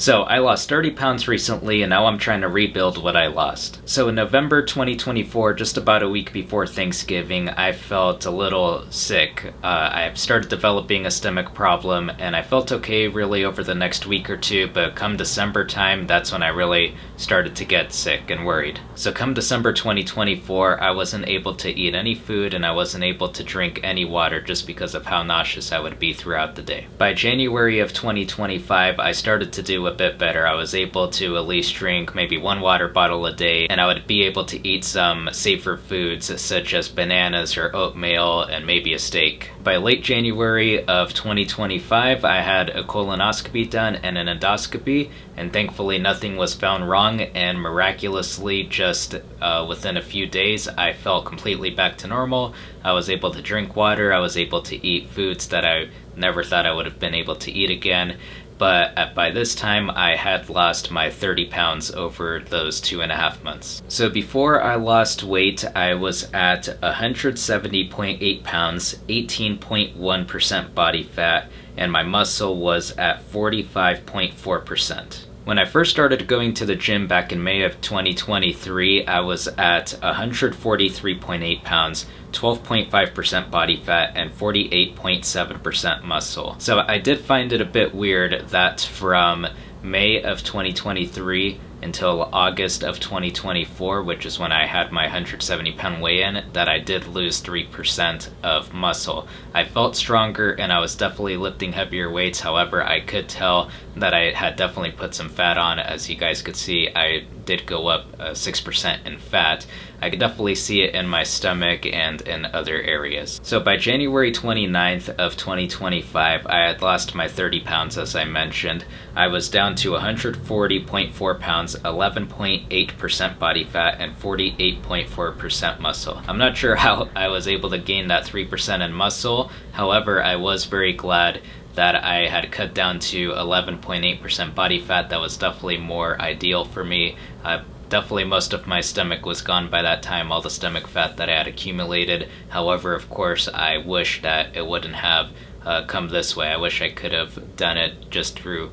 So I lost 30 pounds recently, and now I'm trying to rebuild what I lost. So in November 2024, just about a week before Thanksgiving, I felt a little sick. I've started developing a stomach problem, and I felt okay really over the next week or two, but come December time, that's when I really started to get sick and worried. So come December 2024, I wasn't able to eat any food, and I wasn't able to drink any water just because of how nauseous I would be throughout the day. By January of 2025, I started to do a bit better. I was able to at least drink maybe one water bottle a day, and I would be able to eat some safer foods such as bananas or oatmeal and maybe a steak. By late January of 2025, I had a colonoscopy done and an endoscopy, and thankfully nothing was found wrong, and miraculously just within a few days I felt completely back to normal. I was able to drink water, I was able to eat foods that I never thought I would have been able to eat again. But by this time, I had lost my 30 pounds over those 2.5 months. So before I lost weight, I was at 170.8 pounds, 18.1% body fat, and my muscle was at 45.4%. When I first started going to the gym back in May of 2023, I was at 143.8 pounds, 12.5% body fat, and 48.7% muscle. So I did find it a bit weird that from May of 2023 until August of 2024, which is when I had my 170-pound weigh-in, that I did lose 3% of muscle. I felt stronger and I was definitely lifting heavier weights. However, I could tell that I had definitely put some fat on. As you guys could see, I did go up 6% in fat. I could definitely see it in my stomach and in other areas. So by January 29th of 2025, I had lost my 30 pounds, as I mentioned. I was down to 140.4 pounds, 11.8% body fat, and 48.4% muscle. I'm not sure how I was able to gain that 3% in muscle. However, I was very glad that I had cut down to 11.8% body fat. That was definitely more ideal for me. Definitely most of my stomach was gone by that time, all the stomach fat that I had accumulated. However, of course, I wish that it wouldn't have come this way. I wish I could have done it just through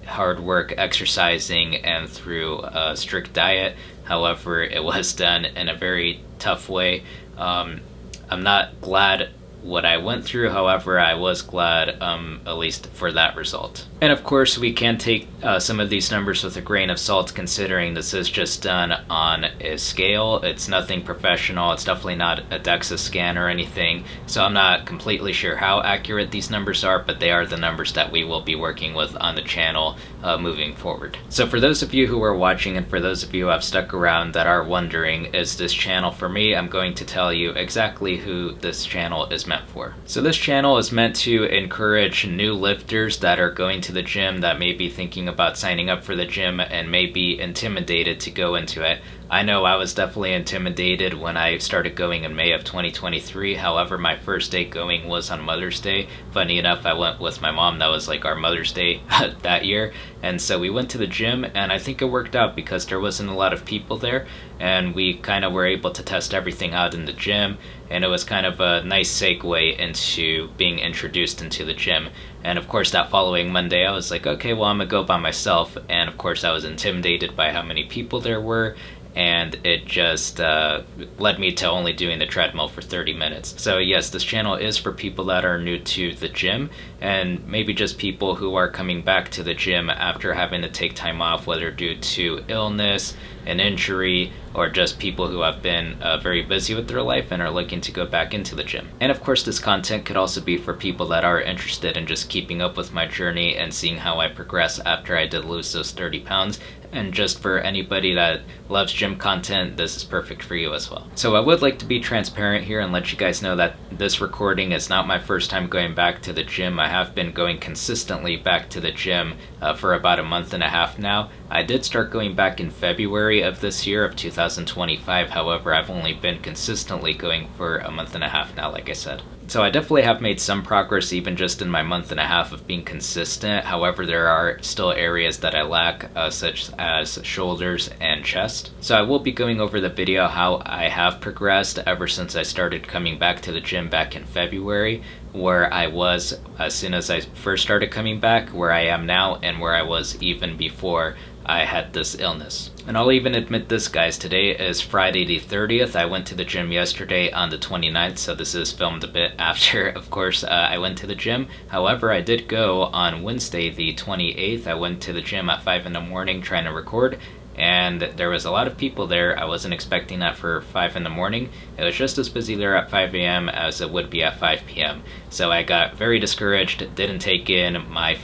hard work, exercising, and through a strict diet. However, it was done in a very tough way. I'm not glad what I went through, however, I was glad at least for that result. And of course, we can take some of these numbers with a grain of salt, considering this is just done on a scale. It's nothing professional. It's definitely not a DEXA scan or anything. So I'm not completely sure how accurate these numbers are, but they are the numbers that we will be working with on the channel moving forward. So for those of you who are watching, and for those of you who have stuck around that are wondering, is this channel for me? I'm going to tell you exactly who this channel is meant for. So this channel is meant to encourage new lifters that are going to the gym, that may be thinking about signing up for the gym and may be intimidated to go into it. I know I was definitely intimidated when I started going in May of 2023. However, my first day going was on Mother's Day. Funny enough, I went with my mom. That was like our Mother's Day that year. And so we went to the gym, and I think it worked out because there wasn't a lot of people there, and we kind of were able to test everything out in the gym, and it was kind of a nice segue into being introduced into the gym. And of course, that following Monday, I was like, okay, well, I'm gonna go by myself. And of course, I was intimidated by how many people there were, and it just led me to only doing the treadmill for 30 minutes. So yes, this channel is for people that are new to the gym, and maybe just people who are coming back to the gym after having to take time off, whether due to illness, an injury, or just people who have been very busy with their life and are looking to go back into the gym. And of course, this content could also be for people that are interested in just keeping up with my journey and seeing how I progress after I did lose those 30 pounds. And just for anybody that loves gym content, this is perfect for you as well. So I would like to be transparent here and let you guys know that this recording is not my first time going back to the gym. I have been going consistently back to the gym for about a month and a half now. I did start going back in February of this year of 2025. However, I've only been consistently going for a month and a half now, like I said. So I definitely have made some progress even just in my month and a half of being consistent. However, there are still areas that I lack, such as shoulders and chest. So I will be going over the video how I have progressed ever since I started coming back to the gym back in February, where I was as soon as I first started coming back, where I am now, and where I was even before I had this illness. And I'll even admit this, guys, today is Friday the 30th. I went to the gym yesterday on the 29th, so this is filmed a bit after, of course, I went to the gym. However, I did go on Wednesday the 28th. I went to the gym at 5 in the morning trying to record, and there was a lot of people there. I wasn't expecting that for 5 in the morning. It was just as busy there at 5 a.m. as it would be at 5 p.m. So I got very discouraged, didn't take in my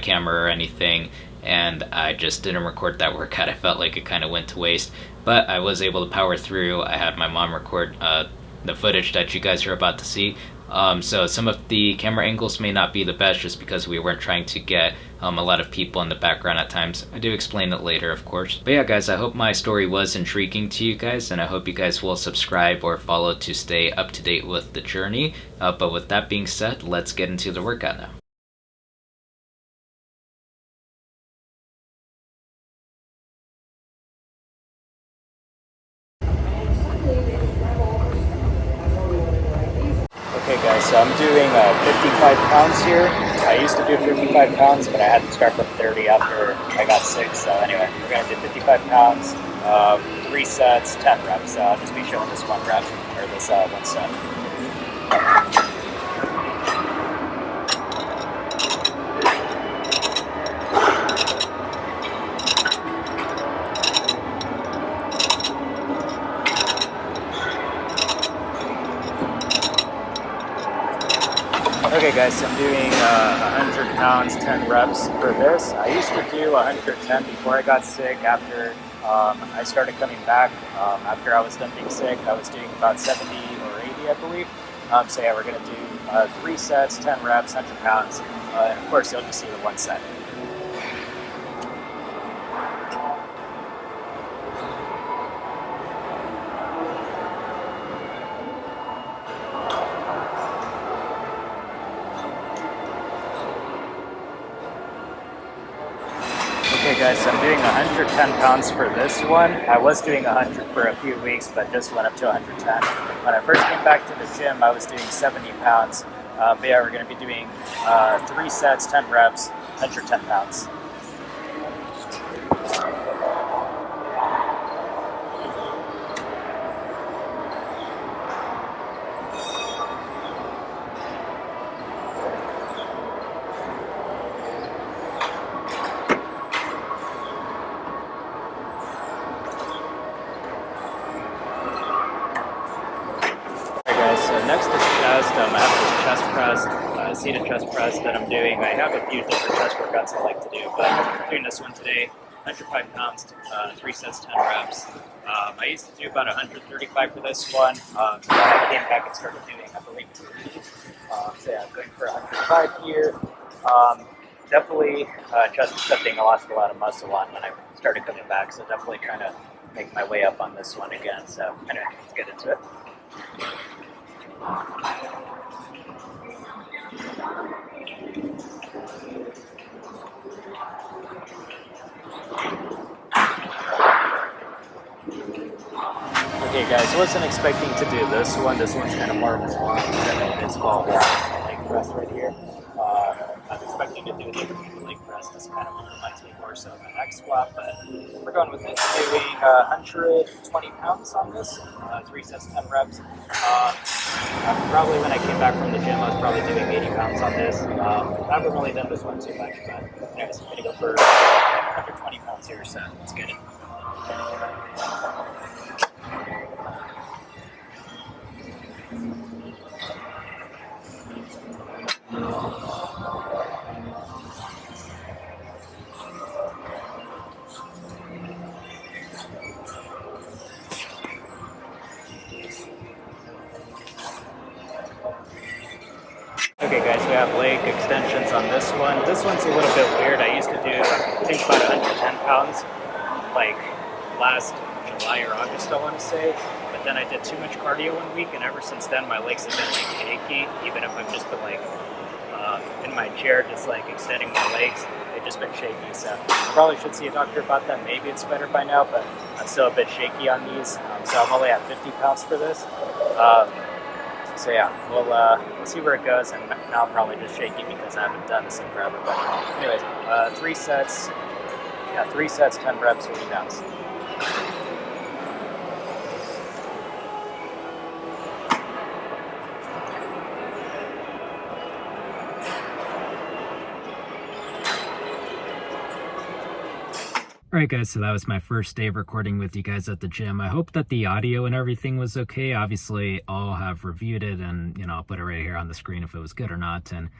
camera or anything, and I just didn't record that workout. I felt like it kind of went to waste, but I was able to power through. I had my mom record the footage that you guys are about to see. So some of the camera angles may not be the best just because we weren't trying to get a lot of people in the background at times. I do explain it later, of course. But yeah, guys, I hope my story was intriguing to you guys, and I hope you guys will subscribe or follow to stay up to date with the journey. But with that being said, let's get into the workout now. Okay guys, so I'm doing 55 pounds here. I used to do 55 pounds, but I had to start from 30 after I got sick. So anyway, we're going to do 55 pounds, 3 sets, 10 reps. So I'll just be showing this one rep, or this one set. Okay guys, so I'm doing 100 pounds, 10 reps for this. I used to do 110 before I got sick. After I started coming back, after I was done being sick, I was doing about 70 or 80, I believe. So yeah, we're going to do 3 sets, 10 reps, 100 pounds. And of course, you'll just see the one set. Okay guys, so I'm doing 110 pounds for this one. I was doing 100 for a few weeks, but just went up to 110. When I first came back to the gym, I was doing 70 pounds. But yeah, we're going to be doing 3 sets, 10 reps, 110 pounds. Next is chest. I have this chest press, seated chest press that I'm doing. I have a few different chest workouts I like to do, but I'm doing this one today. 105 pounds, 3 sets, 10 reps. I used to do about 135 for this one. So I came back and started doing, I believe, 2 of these. So yeah, I'm going for 105 here. Definitely chest is something I lost a lot of muscle on when I started coming back, so definitely trying to make my way up on this one again. So anyway, let's get into it. Okay guys, I wasn't expecting to do this one. This one's kind of more of a squat. It's called leg press right here. I'm expecting to do a different leg press. This kind of reminds me more so of an X squat, but we're going with it. Doing 120 pounds on this, 3 sets, 10 reps. Probably when I came back from the gym, I was probably doing 80 pounds on this. I haven't really done this one too much, but anyways, I'm going to go for 120 pounds here, so let's get it. Okay guys, we have leg extensions on this one. This one's a little bit weird. I used to do, I think, about 110 pounds, like last July or August, I want to say. But then I did too much cardio one week, and ever since then my legs have been like shaky. Even if I've just been like in my chair, just like extending my legs, they've just been shaky. So I probably should see a doctor about that. Maybe it's better by now, but I'm still a bit shaky on these. So I'm only at 50 pounds for this. So yeah, we'll see where it goes, and now I'm probably just shaky because I haven't done this in forever. But anyways, 3 sets, 10 reps, 50 pounds. Alright guys, so that was my first day of recording with you guys at the gym. I hope that the audio and everything was okay. Obviously, I'll have reviewed it and, you know, I'll put it right here on the screen if it was good or not. And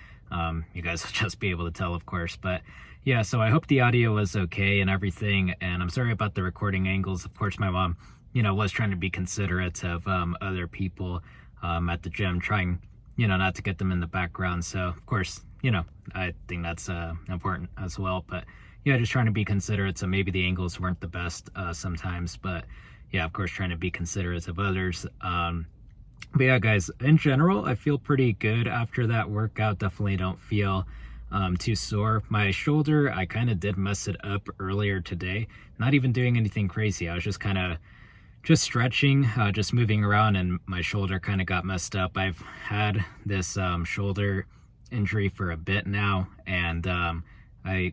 you guys will just be able to tell, of course. But yeah, so I hope the audio was okay and everything. And I'm sorry about the recording angles. Of course, my mom, you know, was trying to be considerate of other people at the gym, trying, you know, not to get them in the background. So, of course, you know, I think that's important as well. But yeah, just trying to be considerate. So maybe the angles weren't the best sometimes, but yeah, of course, trying to be considerate of others. But yeah, guys, in general, I feel pretty good after that workout. Definitely don't feel too sore. My shoulder, I kind of did mess it up earlier today. Not even doing anything crazy. I was just kind of just stretching, just moving around, and my shoulder kind of got messed up. I've had this shoulder injury for a bit now, and I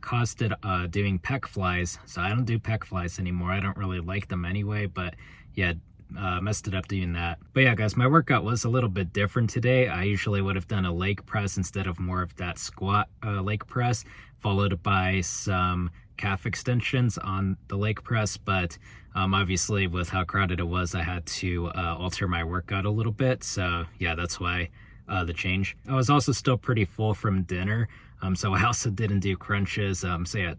caused it doing pec flies. So I don't do pec flies anymore. I don't really like them anyway, but yeah, messed it up doing that. But yeah, guys, my workout was a little bit different today. I usually would have done a leg press instead of more of that squat leg press, followed by some calf extensions on the leg press. But obviously with how crowded it was, I had to alter my workout a little bit. So yeah, that's why the change. I was also still pretty full from dinner. So I also didn't do crunches. So yeah,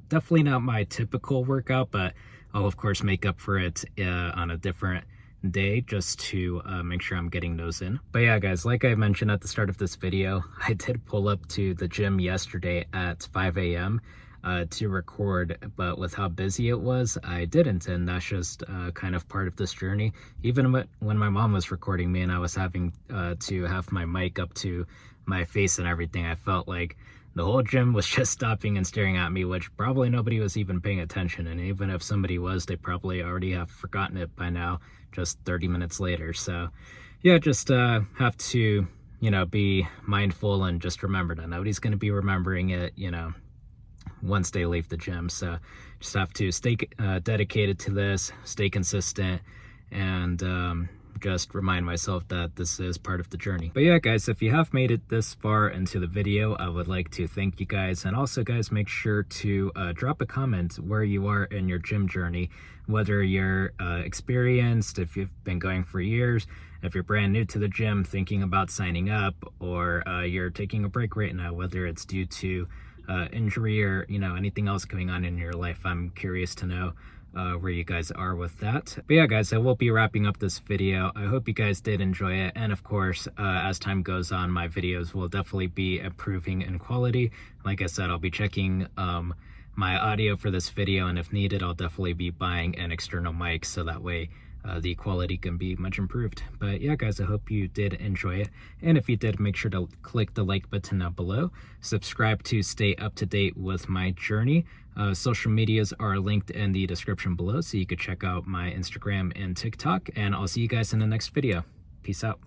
definitely not my typical workout, but I'll of course make up for it on a different day just to make sure I'm getting those in. But yeah, guys, like I mentioned at the start of this video, I did pull up to the gym yesterday at 5 a.m. To record, but with how busy it was, I didn't, and that's just kind of part of this journey. Even when my mom was recording me and I was having to have my mic up to my face and everything, I felt like the whole gym was just stopping and staring at me, which probably nobody was even paying attention. And even if somebody was, they probably already have forgotten it by now, just 30 minutes later. So yeah, just have to, you know, be mindful and just remember that nobody's going to be remembering it, you know, once they leave the gym. So just have to stay dedicated to this, stay consistent, and just remind myself that this is part of the journey. But yeah, guys, if you have made it this far into the video, I would like to thank you guys. And also, guys, make sure to drop a comment where you are in your gym journey, whether you're experienced, if you've been going for years, if you're brand new to the gym thinking about signing up, or you're taking a break right now, whether it's due to injury or, you know, anything else going on in your life. I'm curious to know where you guys are with that. But yeah, guys, I will be wrapping up this video. I hope you guys did enjoy it, and of course, as time goes on, my videos will definitely be improving in quality. Like I said, I'll be checking my audio for this video, and if needed, I'll definitely be buying an external mic so that way the quality can be much improved. But yeah, guys, I hope you did enjoy it, and if you did, make sure to click the like button down below, subscribe to stay up to date with my journey. Social medias are linked in the description below, so you could check out my Instagram and TikTok, and I'll see you guys in the next video. Peace out.